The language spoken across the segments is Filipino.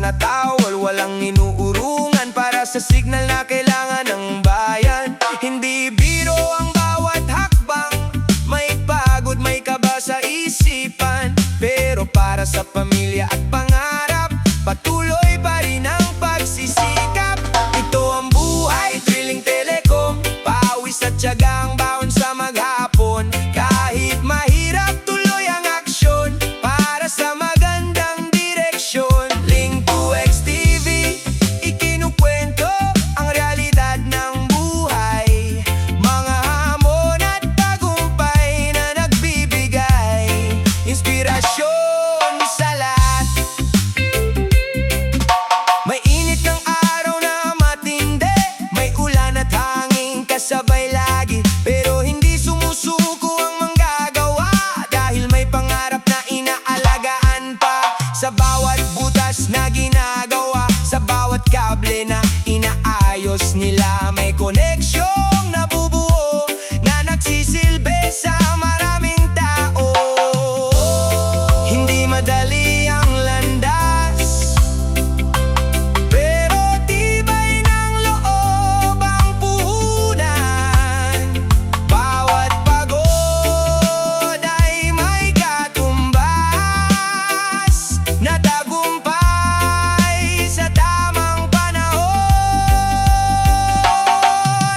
mga tao, walang inuurungan para sa signal na kailangan ng bayan. Hindi biro ang bawat hakbang, may pagod, may kaba sa isipan. Pero para sa pamilya at pangarap, patuloy pa rin ang pagsisikap. Ito ang buhay, drilling telecom, pawis at tiyagang baon sa maghapon. Kahit mahirap, tuloy ang aksyon para sa magandang direksyon. Link to XTV, ikinukwento ang realidad ng buhay. Mga hamon at tagumpay na nagbibigay inspirasyon sa lahat. May init ng araw na matindi, may ulan at hangin kasabay lagi. Pero hindi sumusuko ang manggagawa, dahil may pangarap na inaalagaan pa. Sa bawat butas na ginagawa, sa bawat kable na inaayos nila, may koneksyong nabubuo na nagsisilbi sa maraming tao. Hindi madali ang landas, pero tibay ng loob ang puhunan. Bawat pagod ay may katumbas na tagumpay sa tamang panahon.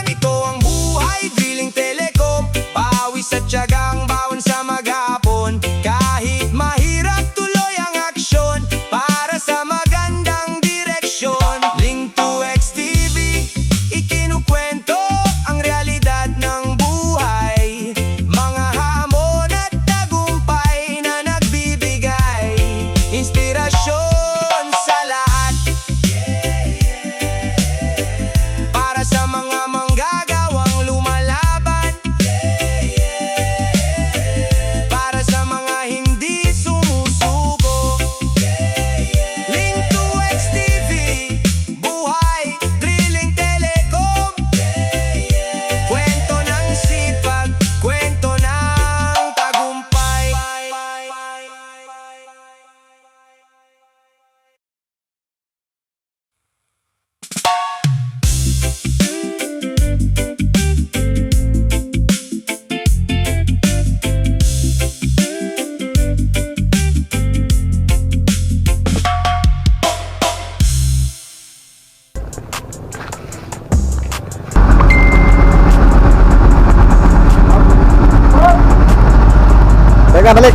Ito ang buhay, drilling telecom, pawis at tiyagang baon sa maghapon. Kahit mahirap, tuloy ang aksyon para sa magandang direksyon. Link to XTV, ikinukwento ang realidad ng buhay. Mga hamon at tagumpay na nagbibigay inspirasyon sa lahat. Para sa mga manggagawang lumalaban, para sa mga hindi sumusuko. Link to XTV, buhay, drilling telecom. Kwento ng sipag, kwento ng tagumpay. Teka, balik.